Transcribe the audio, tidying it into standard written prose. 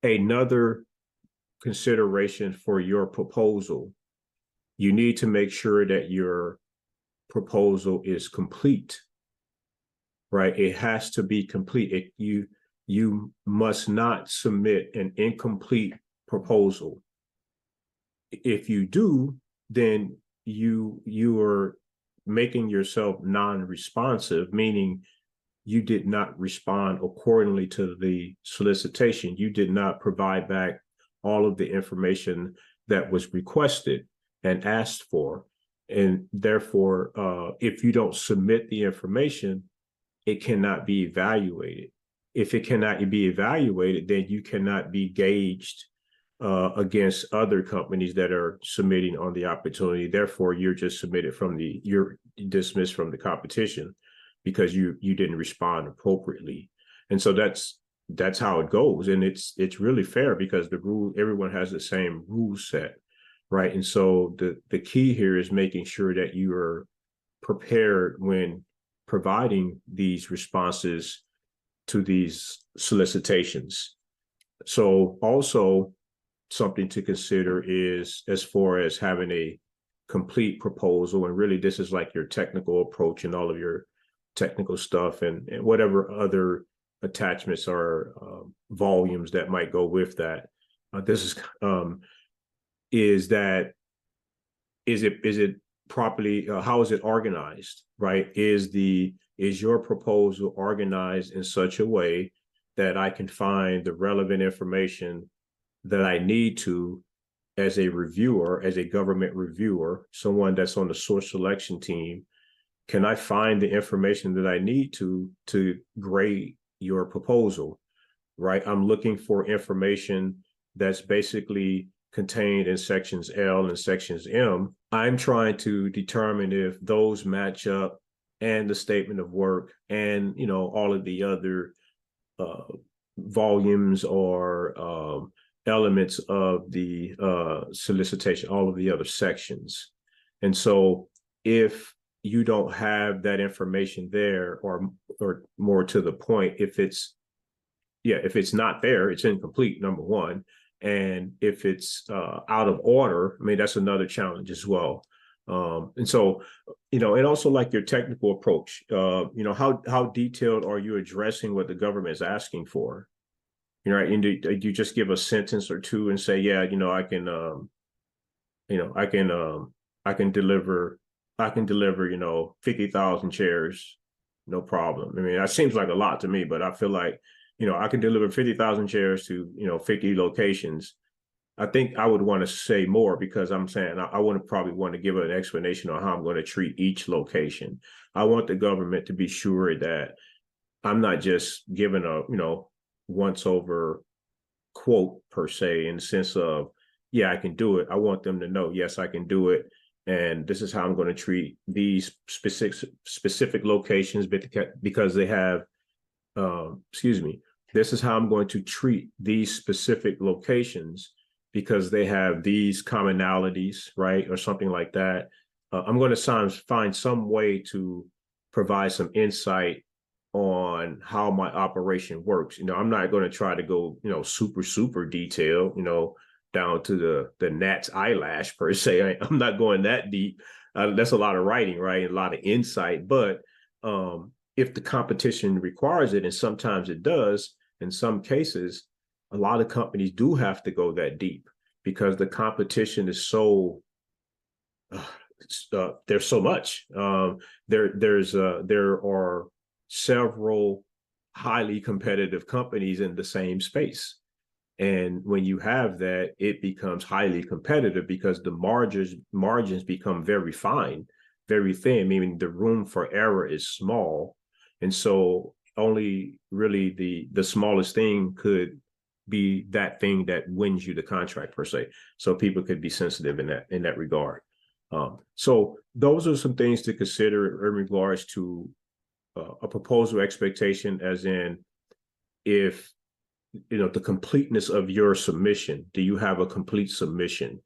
Another consideration for your proposal, you need to make sure that your proposal is complete, right? It has to be complete. You must not submit an incomplete proposal. If you do, then you are making yourself non-responsive, meaning you did not respond accordingly to the solicitation. You did not provide back all of the information that was requested and asked for. And therefore, if you don't submit the information, it cannot be evaluated. If it cannot be evaluated, then you cannot be gauged against other companies that are submitting on the opportunity. Therefore, you're dismissed from the competition because you didn't respond appropriately. And so that's how it goes. And it's really fair because everyone has the same rule set, right? And so the key here is making sure that you are prepared when providing these responses to these solicitations. So also something to consider is as far as having a complete proposal, and really this is like your technical approach and all of your technical stuff and whatever other attachments or volumes that might go with that. Is it properly, how is it organized, right? Is your proposal organized in such a way that I can find the relevant information that I need to as a reviewer, as a government reviewer, someone that's on the source selection team? Can I find the information that I need to grade your proposal, right? I'm looking for information that's basically contained in sections L and sections M. I'm trying to determine if those match up, and the statement of work and, all of the other volumes or elements of the solicitation, all of the other sections. And so if you don't have that information there, or more to the point, if it's not there, it's incomplete, number one. And if it's out of order, I mean, that's another challenge as well. And so, and also like your technical approach, how detailed are you addressing what the government is asking for? Right? And do you just give a sentence or two and say, yeah, I can deliver 50,000 chairs, no problem. I mean, that seems like a lot to me, but I feel like, I can deliver 50,000 chairs to, 50 locations. I think I would want to say more, because I'm saying I probably want to give an explanation on how I'm going to treat each location. I want the government to be sure that I'm not just giving a, once over quote per se, in the sense of, yeah, I can do it. I want them to know, yes, I can do it. And this is how I'm going to treat these specific locations because they have, this is how I'm going to treat these specific locations because they have these commonalities, right? Or something like that. I'm going to find some way to provide some insight on how my operation works. I'm not going to try to go, super detailed, down to the gnat's eyelash per se. I'm not going that deep. That's a lot of writing, right? A lot of insight. But if the competition requires it, and sometimes it does, in some cases, a lot of companies do have to go that deep because the competition is so, there's so much. There are several highly competitive companies in the same space. And when you have that, it becomes highly competitive because the margins become very fine, very thin, meaning the room for error is small. And so only really the smallest thing could be that thing that wins you the contract per se. So people could be sensitive in that regard. So those are some things to consider in regards to a proposal expectation, as in if the completeness of your submission. Do you have a complete submission?